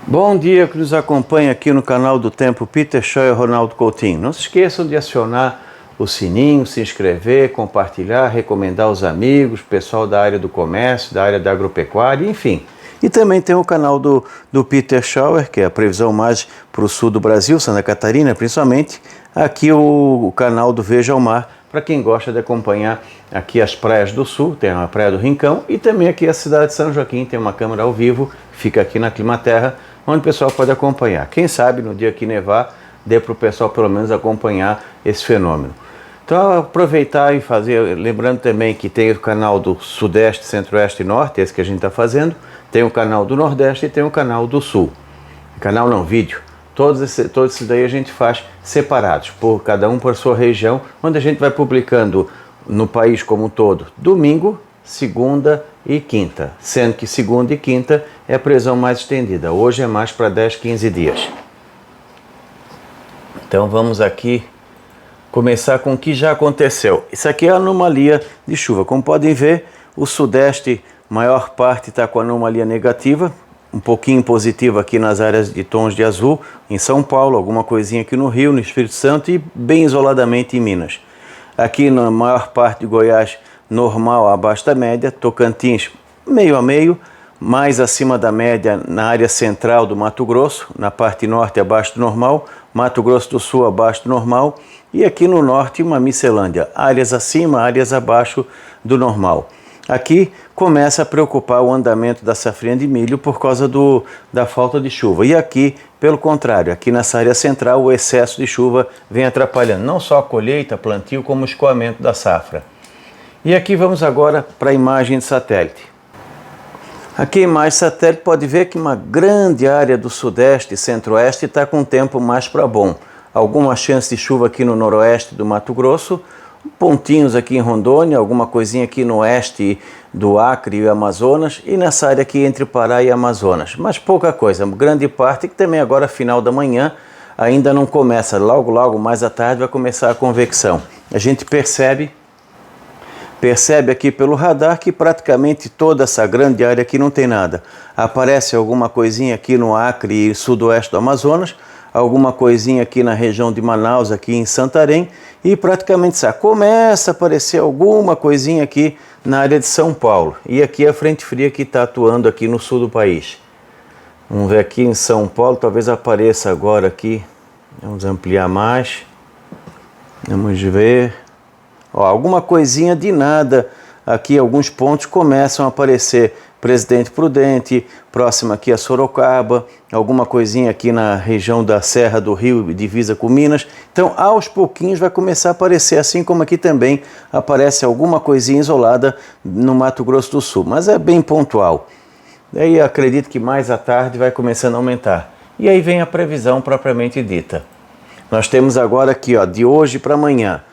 Bom dia que nos acompanha aqui no canal do Tempo, Peter Shaw e Ronaldo Coutinho. Não se esqueçam de acionar o sininho, se inscrever, compartilhar, recomendar aos amigos, pessoal da área do comércio, da área da agropecuária, enfim. E também tem o canal do Peter Schauer, que é a previsão mais para o sul do Brasil, Santa Catarina principalmente. Aqui o canal do Veja ao Mar, para quem gosta de acompanhar aqui as praias do sul, tem a Praia do Rincão e também aqui a cidade de São Joaquim, tem uma câmera ao vivo, fica aqui na Climaterra, onde o pessoal pode acompanhar. Quem sabe no dia que nevar, dê para o pessoal pelo menos acompanhar esse fenômeno. Então aproveitar e fazer, lembrando também que tem o canal do Sudeste, Centro-Oeste e Norte, esse que a gente está fazendo, tem o canal do Nordeste e tem o canal do Sul. Canal não, vídeo. Todos esses daí a gente faz separados, por cada um por sua região, onde a gente vai publicando no país como um todo, domingo, segunda e quinta, sendo que segunda e quinta é a previsão mais estendida. Hoje é mais para 10, 15 dias. Então vamos aqui começar com o que já aconteceu. Isso aqui é a anomalia de chuva. Como podem ver, o Sudeste, maior parte está com anomalia negativa, um pouquinho positiva aqui nas áreas de tons de azul, em São Paulo, alguma coisinha aqui no Rio, no Espírito Santo e bem isoladamente em Minas. Aqui na maior parte de Goiás, normal abaixo da média, Tocantins meio a meio, mais acima da média na área central do Mato Grosso, na parte norte abaixo do normal, Mato Grosso do Sul abaixo do normal e aqui no norte uma miscelânea, áreas acima, áreas abaixo do normal. Aqui começa a preocupar o andamento da safrinha de milho por causa da falta de chuva. E aqui, pelo contrário, aqui nessa área central o excesso de chuva vem atrapalhando não só a colheita, plantio, como o escoamento da safra. E aqui vamos agora para a imagem de satélite. Aqui a imagem de satélite pode ver que uma grande área do Sudeste e Centro-Oeste está com o tempo mais para bom. Alguma chance de chuva aqui no Noroeste do Mato Grosso, pontinhos aqui em Rondônia, alguma coisinha aqui no oeste do Acre e Amazonas e nessa área aqui entre Pará e Amazonas, mas pouca coisa, grande parte que também agora final da manhã ainda não começa, logo mais à tarde vai começar a convecção. A gente percebe aqui pelo radar que praticamente toda essa grande área aqui não tem nada. Aparece alguma coisinha aqui no Acre e sudoeste do Amazonas, alguma coisinha aqui na região de Manaus, aqui em Santarém, e praticamente começa a aparecer alguma coisinha aqui na área de São Paulo. E aqui a frente fria que está atuando aqui no sul do país. Vamos ver aqui em São Paulo, talvez apareça agora aqui. Vamos ampliar mais. Vamos ver. Ó, alguma coisinha de nada. Aqui alguns pontos começam a aparecer. Presidente Prudente, próximo aqui a Sorocaba, alguma coisinha aqui na região da Serra do Rio, divisa com Minas. Então, aos pouquinhos vai começar a aparecer, assim como aqui também aparece alguma coisinha isolada no Mato Grosso do Sul, mas é bem pontual. Daí acredito que mais à tarde vai começando a aumentar. E aí vem a previsão propriamente dita. Nós temos agora aqui, ó, de hoje para amanhã,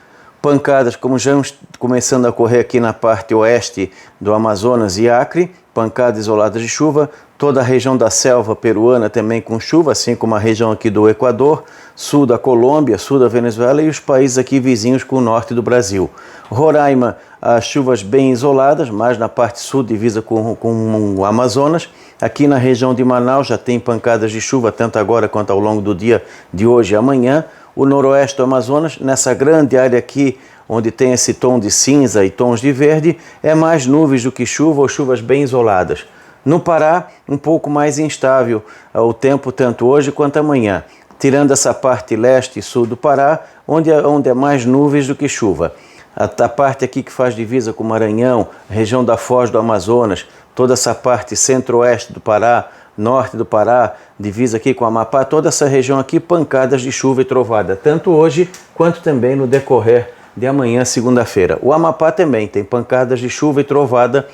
pancadas como já começando a ocorrer aqui na parte oeste do Amazonas e Acre, pancadas isoladas de chuva, toda a região da selva peruana também com chuva, assim como a região aqui do Equador, sul da Colômbia, sul da Venezuela e os países aqui vizinhos com o norte do Brasil. Roraima, as chuvas bem isoladas, mais na parte sul, divisa com o Amazonas. Aqui na região de Manaus já tem pancadas de chuva, tanto agora quanto ao longo do dia de hoje e amanhã. O noroeste do Amazonas, nessa grande área aqui, onde tem esse tom de cinza e tons de verde, é mais nuvens do que chuva ou chuvas bem isoladas. No Pará, um pouco mais instável o tempo tanto hoje quanto amanhã, tirando essa parte leste e sul do Pará, onde é mais nuvens do que chuva. A parte aqui que faz divisa com o Maranhão, região da Foz do Amazonas, toda essa parte centro-oeste do Pará, norte do Pará, divisa aqui com o Amapá, toda essa região aqui, pancadas de chuva e trovada, tanto hoje quanto também no decorrer de amanhã, segunda-feira. O Amapá também tem pancadas de chuva e trovada,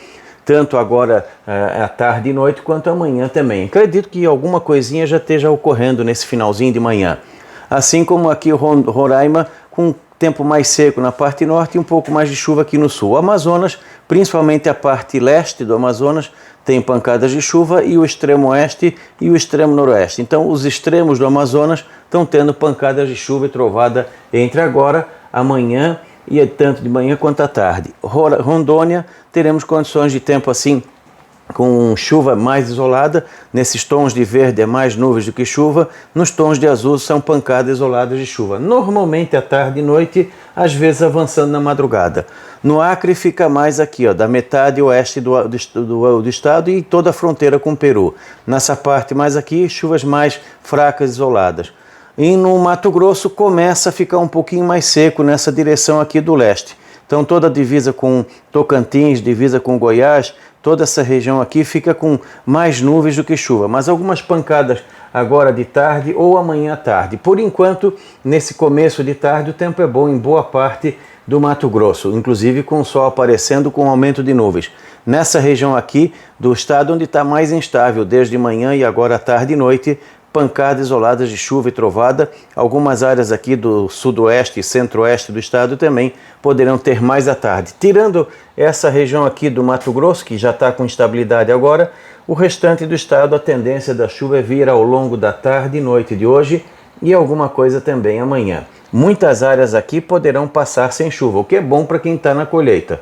tanto agora à tarde e noite, quanto amanhã também. Acredito que alguma coisinha já esteja ocorrendo nesse finalzinho de manhã. Assim como aqui Roraima, com tempo mais seco na parte norte e um pouco mais de chuva aqui no sul. O Amazonas, principalmente a parte leste do Amazonas, tem pancadas de chuva e o extremo oeste e o extremo noroeste. Então, os extremos do Amazonas estão tendo pancadas de chuva e trovada entre agora, amanhã e tanto de manhã quanto à tarde. Rondônia, teremos condições de tempo assim com chuva mais isolada. Nesses tons de verde é mais nuvens do que chuva, nos tons de azul são pancadas isoladas de chuva, normalmente à tarde e noite, às vezes avançando na madrugada. No Acre fica mais aqui, ó, da metade oeste do estado e toda a fronteira com o Peru. Nessa parte mais aqui, chuvas mais fracas isoladas. E no Mato Grosso começa a ficar um pouquinho mais seco nessa direção aqui do leste. Então toda a divisa com Tocantins, divisa com Goiás, toda essa região aqui fica com mais nuvens do que chuva, mas algumas pancadas agora de tarde ou amanhã à tarde. Por enquanto, nesse começo de tarde, o tempo é bom em boa parte do Mato Grosso, inclusive com o sol aparecendo com aumento de nuvens. Nessa região aqui do estado onde está mais instável, desde manhã e agora à tarde e noite, pancadas isoladas de chuva e trovada. Algumas áreas aqui do sudoeste e centro-oeste do estado também poderão ter mais à tarde. Tirando essa região aqui do Mato Grosso, que já está com instabilidade agora, o restante do estado, a tendência da chuva é vir ao longo da tarde e noite de hoje e alguma coisa também amanhã. Muitas áreas aqui poderão passar sem chuva, o que é bom para quem está na colheita.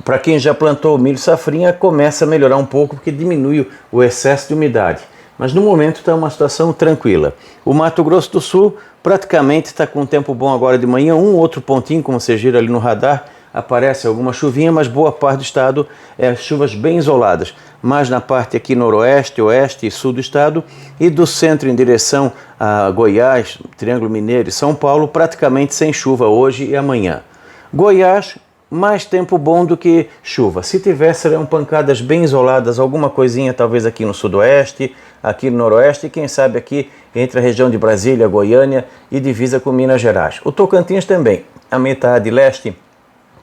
Para quem já plantou milho safrinha, começa a melhorar um pouco porque diminui o excesso de umidade. Mas no momento está uma situação tranquila. O Mato Grosso do Sul praticamente está com um tempo bom agora de manhã, um outro pontinho, como você gira ali no radar, aparece alguma chuvinha, mas boa parte do estado é chuvas bem isoladas. Mas na parte aqui noroeste, oeste e sul do estado e do centro em direção a Goiás, Triângulo Mineiro e São Paulo, praticamente sem chuva hoje e amanhã. Goiás, mais tempo bom do que chuva. Se tiver, serão pancadas bem isoladas, alguma coisinha talvez aqui no sudoeste, aqui no noroeste e quem sabe aqui entre a região de Brasília, Goiânia e divisa com Minas Gerais. O Tocantins também, a metade leste,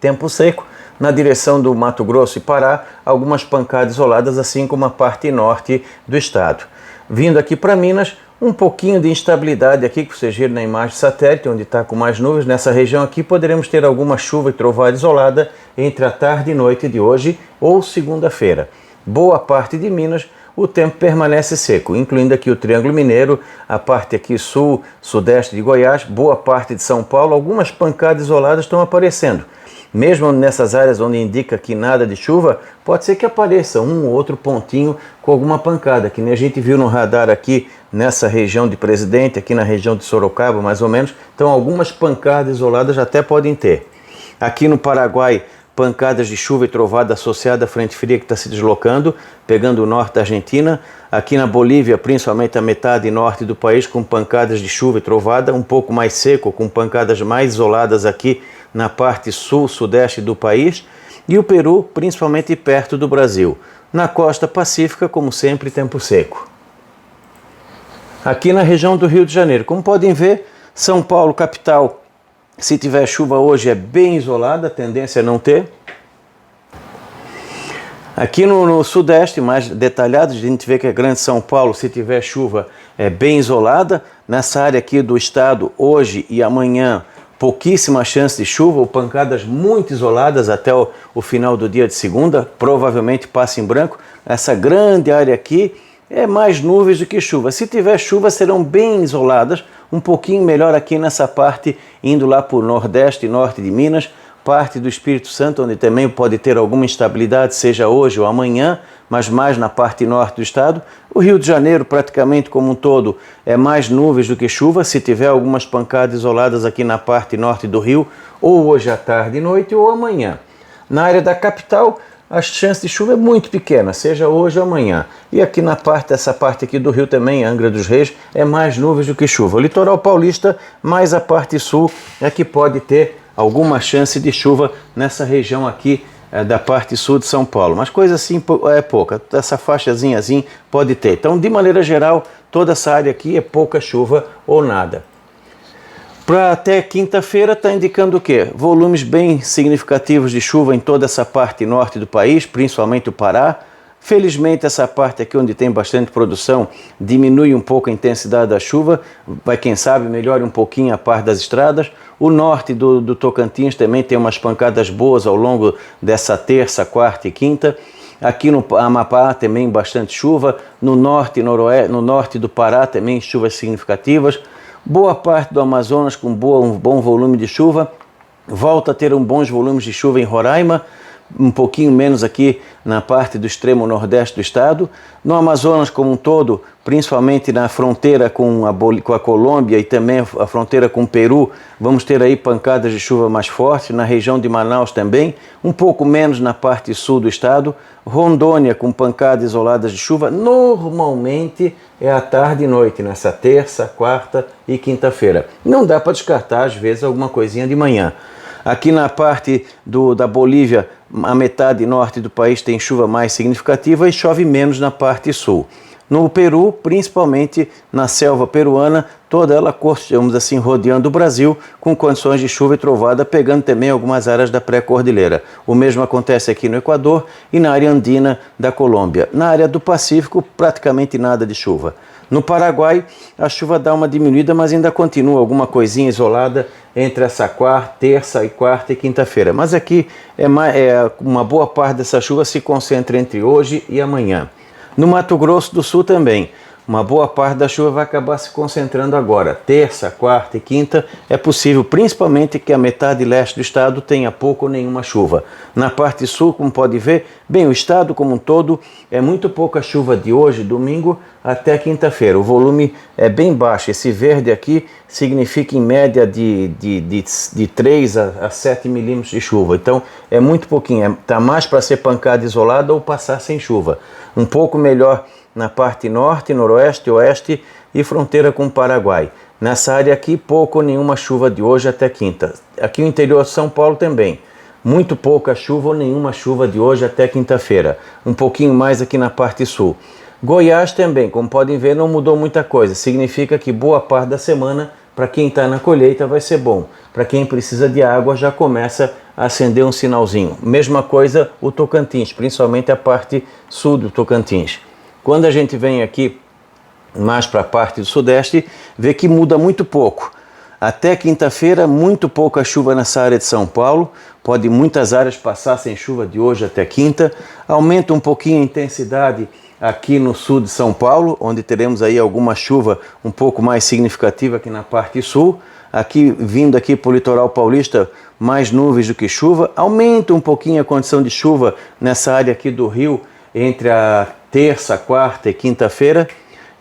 tempo seco, na direção do Mato Grosso e Pará, algumas pancadas isoladas, assim como a parte norte do estado. Vindo aqui para Minas, um pouquinho de instabilidade aqui, que você gira na imagem satélite, onde está com mais nuvens. Nessa região aqui poderemos ter alguma chuva e trovada isolada entre a tarde e noite de hoje ou segunda-feira. Boa parte de Minas, o tempo permanece seco, incluindo aqui o Triângulo Mineiro, a parte aqui sul, sudeste de Goiás, boa parte de São Paulo, algumas pancadas isoladas estão aparecendo. Mesmo nessas áreas onde indica que nada de chuva, pode ser que apareça um ou outro pontinho com alguma pancada, que nem a gente viu no radar aqui nessa região de Presidente, aqui na região de Sorocaba mais ou menos. Então algumas pancadas isoladas até podem ter. Aqui no Paraguai, pancadas de chuva e trovada associada à frente fria que está se deslocando, pegando o norte da Argentina. Aqui na Bolívia, principalmente a metade norte do país, com pancadas de chuva e trovada, um pouco mais seco, com pancadas mais isoladas aqui na parte sul, sudeste do país. E o Peru, principalmente perto do Brasil. Na costa pacífica, como sempre, tempo seco. Aqui na região do Rio de Janeiro, como podem ver, São Paulo, capital, se tiver chuva hoje é bem isolada, a tendência é não ter. Aqui no sudeste, mais detalhado, a gente vê que a grande São Paulo, se tiver chuva, é bem isolada. Nessa área aqui do estado, hoje e amanhã, pouquíssima chance de chuva ou pancadas muito isoladas até o final do dia de segunda, provavelmente passa em branco. Essa grande área aqui é mais nuvens do que chuva. Se tiver chuva, serão bem isoladas, um pouquinho melhor aqui nessa parte, indo lá para o nordeste e norte de Minas, parte do Espírito Santo, onde também pode ter alguma instabilidade, seja hoje ou amanhã, mas mais na parte norte do estado. O Rio de Janeiro, praticamente como um todo, é mais nuvens do que chuva, se tiver algumas pancadas isoladas aqui na parte norte do Rio, ou hoje à tarde e noite, ou amanhã. Na área da capital, a chance de chuva é muito pequena, seja hoje ou amanhã. E aqui na parte, essa parte aqui do Rio também, Angra dos Reis, é mais nuvens do que chuva. O litoral paulista, mais a parte sul, é que pode ter alguma chance de chuva nessa região aqui da parte sul de São Paulo. Mas coisa assim é pouca, essa faixazinha assim pode ter. Então, de maneira geral, toda essa área aqui é pouca chuva ou nada. Para até quinta-feira está indicando o quê? Volumes bem significativos de chuva em toda essa parte norte do país, principalmente o Pará. Felizmente essa parte aqui onde tem bastante produção diminui um pouco a intensidade da chuva, vai quem sabe melhore um pouquinho a parte das estradas. O norte do Tocantins também tem umas pancadas boas ao longo dessa terça, quarta e quinta. Aqui no Amapá também bastante chuva, no norte e noroeste, no norte do Pará também chuvas significativas. Boa parte do Amazonas com um bom volume de chuva, volta a ter bons volumes de chuva em Roraima, um pouquinho menos aqui na parte do extremo nordeste do estado. No Amazonas como um todo, principalmente na fronteira com a Colômbia e também a fronteira com o Peru, vamos ter aí pancadas de chuva mais fortes. Na região de Manaus também, um pouco menos na parte sul do estado. Rondônia com pancadas isoladas de chuva, normalmente é à tarde e noite, nessa terça, quarta e quinta-feira. Não dá para descartar, às vezes, alguma coisinha de manhã. Aqui na parte da Bolívia, a metade norte do país tem chuva mais significativa e chove menos na parte sul. No Peru, principalmente na selva peruana, toda ela, digamos assim, rodeando o Brasil, com condições de chuva e trovada, pegando também algumas áreas da pré-cordilheira. O mesmo acontece aqui no Equador e na área andina da Colômbia. Na área do Pacífico, praticamente nada de chuva. No Paraguai, a chuva dá uma diminuída, mas ainda continua alguma coisinha isolada entre essa terça e quarta e quinta-feira. Mas aqui uma boa parte dessa chuva se concentra entre hoje e amanhã. No Mato Grosso do Sul também, uma boa parte da chuva vai acabar se concentrando agora. Terça, quarta e quinta é possível, principalmente que a metade leste do estado tenha pouco ou nenhuma chuva. Na parte sul, como pode ver, bem, o estado como um todo é muito pouca chuva de hoje, domingo, até quinta-feira. O volume é bem baixo. Esse verde aqui significa em média de 3 a 7 milímetros de chuva. Então é muito pouquinho, está mais para ser pancada isolada ou passar sem chuva. Um pouco melhor na parte norte, noroeste, oeste e fronteira com o Paraguai. Nessa área aqui, pouco ou nenhuma chuva de hoje até quinta. Aqui no interior de São Paulo também. Muito pouca chuva ou nenhuma chuva de hoje até quinta-feira. Um pouquinho mais aqui na parte sul. Goiás também, como podem ver, não mudou muita coisa. Significa que boa parte da semana, para quem está na colheita, vai ser bom. Para quem precisa de água, já começa a acender um sinalzinho. Mesma coisa o Tocantins, principalmente a parte sul do Tocantins. Quando a gente vem aqui mais para a parte do sudeste, vê que muda muito pouco. Até quinta-feira, muito pouca chuva nessa área de São Paulo. Pode muitas áreas passar sem chuva de hoje até quinta. Aumenta um pouquinho a intensidade aqui no sul de São Paulo, onde teremos aí alguma chuva um pouco mais significativa aqui na parte sul. Aqui, vindo aqui para o litoral paulista, mais nuvens do que chuva. Aumenta um pouquinho a condição de chuva nessa área aqui do Rio, entre a terça, quarta e quinta-feira.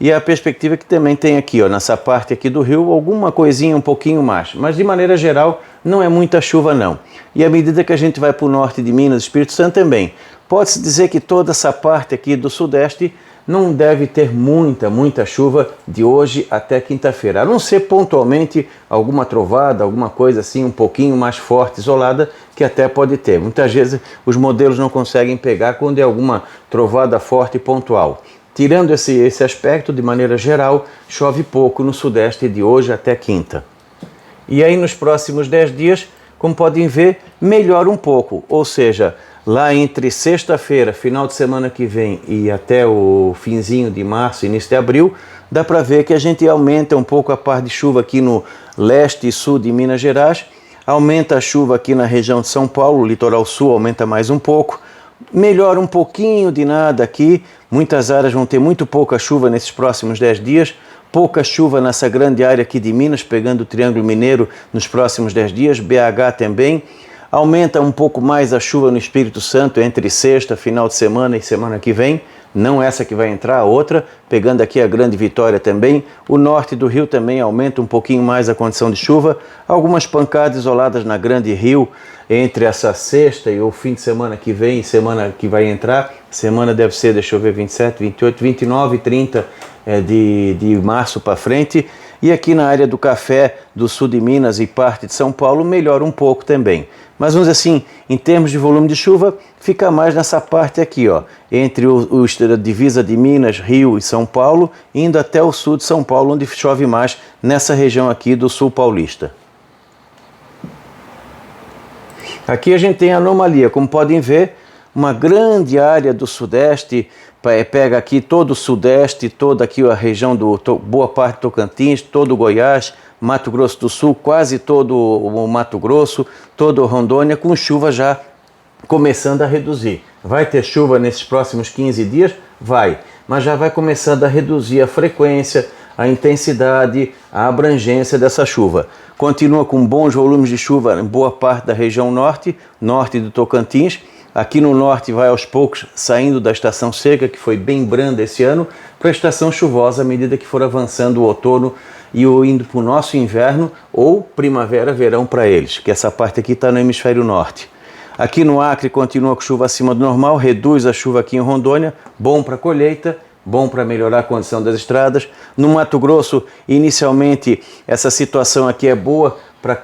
E a perspectiva que também tem aqui, ó, nessa parte aqui do Rio, alguma coisinha um pouquinho mais. Mas de maneira geral, não é muita chuva não. E à medida que a gente vai para o norte de Minas, Espírito Santo também, pode-se dizer que toda essa parte aqui do sudeste não deve ter muita chuva de hoje até quinta-feira. A não ser pontualmente alguma trovada, alguma coisa assim um pouquinho mais forte, isolada, que até pode ter. Muitas vezes os modelos não conseguem pegar quando é alguma trovada forte e pontual. Tirando esse aspecto, de maneira geral, chove pouco no sudeste de hoje até quinta. E aí nos próximos 10 dias, como podem ver, melhora um pouco. Ou seja, lá entre sexta-feira, final de semana que vem e até o finzinho de março, início de abril, dá para ver que a gente aumenta um pouco a parte de chuva aqui no leste e sul de Minas Gerais, aumenta a chuva aqui na região de São Paulo, o litoral sul aumenta mais um pouco, melhora um pouquinho de nada aqui, muitas áreas vão ter muito pouca chuva nesses próximos 10 dias, pouca chuva nessa grande área aqui de Minas, pegando o Triângulo Mineiro nos próximos 10 dias, BH também. Aumenta um pouco mais a chuva no Espírito Santo entre sexta, final de semana e semana que vem. Não essa que vai entrar, a outra, pegando aqui a Grande Vitória também. O norte do Rio também aumenta um pouquinho mais a condição de chuva. Algumas pancadas isoladas na Grande Rio entre essa sexta e o fim de semana que vem e semana que vai entrar. Semana deve ser, deixa eu ver, 27, 28, 29 e 30 de março para frente. E aqui na área do Café, do sul de Minas e parte de São Paulo, melhora um pouco também. Mas vamos dizer assim, em termos de volume de chuva, fica mais nessa parte aqui, ó, entre a divisa de Minas, Rio e São Paulo, indo até o sul de São Paulo, onde chove mais nessa região aqui do sul paulista. Aqui a gente tem anomalia, como podem ver, uma grande área do sudeste, pega aqui todo o sudeste, toda aqui a região boa parte do Tocantins, todo o Goiás, Mato Grosso do Sul, quase todo o Mato Grosso, todo o Rondônia, com chuva já começando a reduzir. Vai ter chuva nesses próximos 15 dias? Vai, mas já vai começando a reduzir a frequência, a intensidade, a abrangência dessa chuva. Continua com bons volumes de chuva em boa parte da região norte do Tocantins, Aqui no norte vai aos poucos saindo da estação seca, que foi bem branda esse ano, para a estação chuvosa à medida que for avançando o outono e indo para o nosso inverno ou primavera, verão para eles, que essa parte aqui está no hemisfério norte. Aqui no Acre continua com chuva acima do normal, reduz a chuva aqui em Rondônia, bom para colheita, bom para melhorar a condição das estradas. No Mato Grosso, inicialmente, essa situação aqui é boa para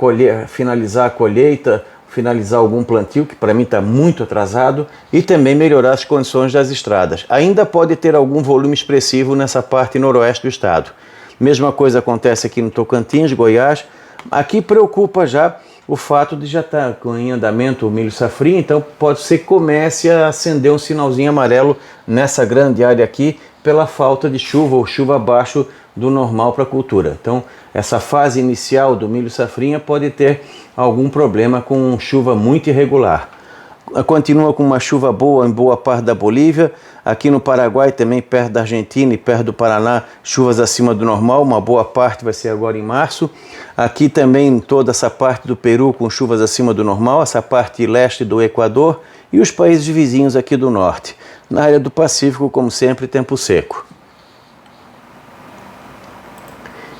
finalizar a colheita, finalizar algum plantio, que para mim está muito atrasado, e também melhorar as condições das estradas. Ainda pode ter algum volume expressivo nessa parte noroeste do estado. Mesma coisa acontece aqui no Tocantins, Goiás. Aqui preocupa já o fato de já estar em andamento o milho safrinha, então pode ser que comece a acender um sinalzinho amarelo nessa grande área aqui pela falta de chuva ou chuva abaixo do normal para a cultura. Então essa fase inicial do milho safrinha pode ter algum problema com chuva muito irregular. Continua com uma chuva boa em boa parte da Bolívia, aqui no Paraguai também perto da Argentina e perto do Paraná, chuvas acima do normal, uma boa parte vai ser agora em março. Aqui também em toda essa parte do Peru com chuvas acima do normal, essa parte leste do Equador e os países vizinhos aqui do norte. Na área do Pacífico, como sempre, tempo seco.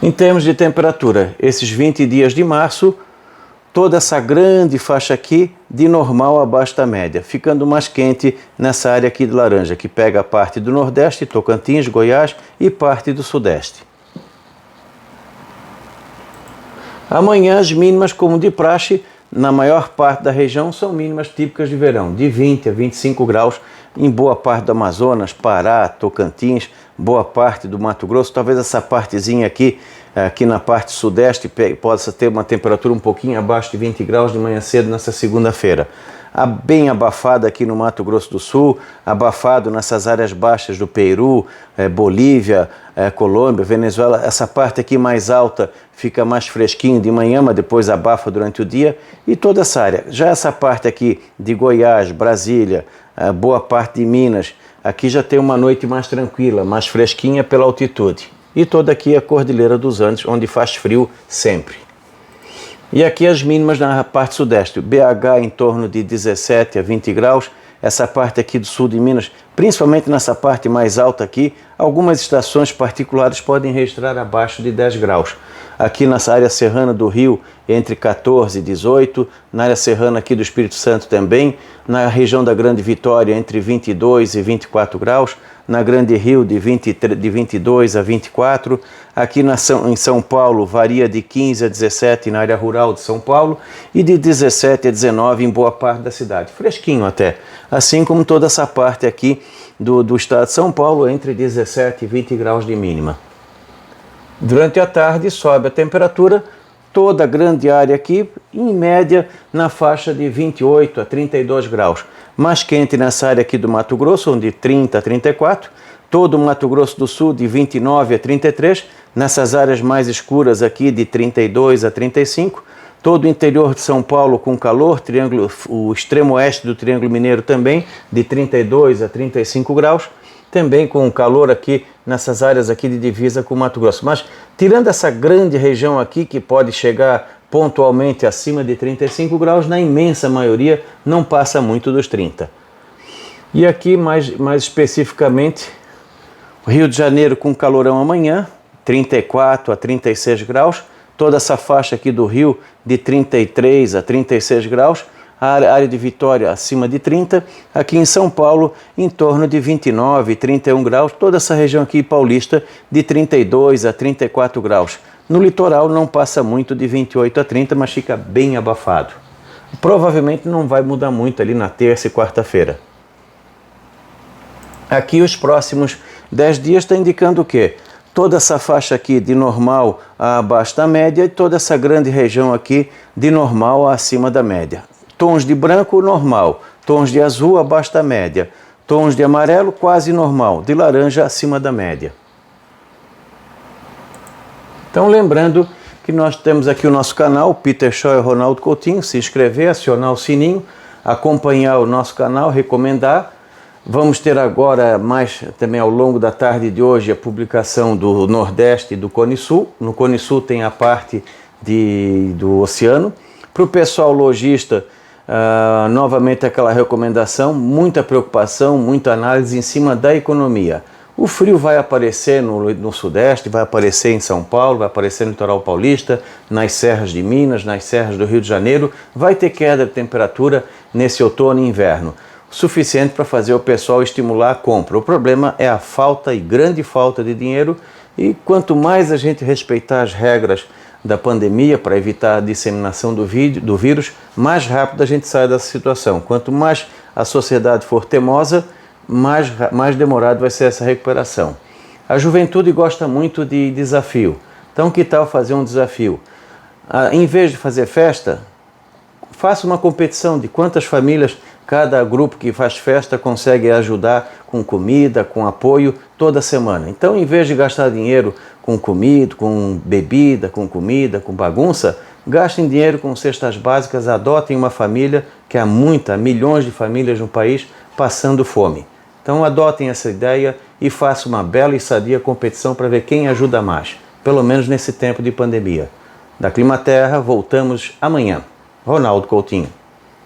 Em termos de temperatura, esses 20 dias de março, toda essa grande faixa aqui de normal abaixo da média, ficando mais quente nessa área aqui de laranja, que pega a parte do Nordeste, Tocantins, Goiás e parte do Sudeste. Amanhã as mínimas, como de praxe, na maior parte da região são mínimas típicas de verão, de 20 a 25 graus em boa parte do Amazonas, Pará, Tocantins, boa parte do Mato Grosso, talvez essa partezinha aqui na parte sudeste possa ter uma temperatura um pouquinho abaixo de 20 graus de manhã cedo nessa segunda-feira. Bem abafado aqui no Mato Grosso do Sul, abafado nessas áreas baixas do Peru, Bolívia, Colômbia, Venezuela. Essa parte aqui mais alta fica mais fresquinho de manhã, mas depois abafa durante o dia. E toda essa área, já essa parte aqui de Goiás, Brasília, boa parte de Minas, aqui já tem uma noite mais tranquila, mais fresquinha pela altitude. E toda aqui é a Cordilheira dos Andes, onde faz frio sempre. E aqui as mínimas na parte sudeste, BH em torno de 17 a 20 graus, essa parte aqui do sul de Minas, principalmente nessa parte mais alta aqui, algumas estações particulares podem registrar abaixo de 10 graus. Aqui nessa área serrana do Rio, entre 14 e 18, na área serrana aqui do Espírito Santo também, na região da Grande Vitória, entre 22 e 24 graus, na Grande Rio de 22 a 24, aqui em São Paulo varia de 15 a 17 na área rural de São Paulo e de 17 a 19 em boa parte da cidade, fresquinho até, assim como toda essa parte aqui do estado de São Paulo, entre 17 e 20 graus de mínima. Durante a tarde sobe a temperatura, toda a grande área aqui, em média, na faixa de 28 a 32 graus. Mais quente nessa área aqui do Mato Grosso, onde 30 a 34, todo o Mato Grosso do Sul de 29 a 33, nessas áreas mais escuras aqui de 32 a 35, todo o interior de São Paulo com calor, o extremo oeste do Triângulo Mineiro também, de 32 a 35 graus, também com calor aqui nessas áreas aqui de divisa com o Mato Grosso. Mas tirando essa grande região aqui que pode chegar pontualmente acima de 35 graus, na imensa maioria não passa muito dos 30. E aqui mais especificamente, o Rio de Janeiro com calorão amanhã, 34 a 36 graus, toda essa faixa aqui do Rio de 33 a 36 graus, a área de Vitória acima de 30, aqui em São Paulo em torno de 29 e 31 graus, toda essa região aqui paulista de 32 a 34 graus. No litoral não passa muito de 28 a 30, mas fica bem abafado. Provavelmente não vai mudar muito ali na terça e quarta-feira. Aqui os próximos 10 dias está indicando o quê? Toda essa faixa aqui de normal a abaixo da média e toda essa grande região aqui de normal a acima da média. Tons de branco, normal. Tons de azul, abaixo da média. Tons de amarelo, quase normal. De laranja, acima da média. Então, lembrando que nós temos aqui o nosso canal, Peter Shaw e Ronaldo Coutinho. Se inscrever, acionar o sininho, acompanhar o nosso canal, recomendar. Vamos ter agora, mais também ao longo da tarde de hoje, a publicação do Nordeste e do Cone Sul. No Cone Sul tem a parte do oceano. Para o pessoal lojista, novamente aquela recomendação, muita preocupação, muita análise em cima da economia. O frio vai aparecer no Sudeste, vai aparecer em São Paulo, vai aparecer no litoral paulista, nas serras de Minas, nas serras do Rio de Janeiro. Vai ter queda de temperatura nesse outono e inverno, suficiente para fazer o pessoal estimular a compra. O problema é a falta e grande falta de dinheiro, e quanto mais a gente respeitar as regras da pandemia para evitar a disseminação do vírus, mais rápido a gente sai dessa situação. Quanto mais a sociedade for teimosa, mais demorado vai ser essa recuperação. A juventude gosta muito de desafio. Então, que tal fazer um desafio? Em vez de fazer festa, faça uma competição de quantas famílias cada grupo que faz festa consegue ajudar com comida, com apoio toda semana. Então, em vez de gastar dinheiro com comida, com bebida, com comida, com bagunça, gastem dinheiro com cestas básicas, adotem uma família, que há milhões de famílias no país passando fome. Então adotem essa ideia e façam uma bela e sadia competição para ver quem ajuda mais, pelo menos nesse tempo de pandemia. Da Climaterra, voltamos amanhã. Ronaldo Coutinho.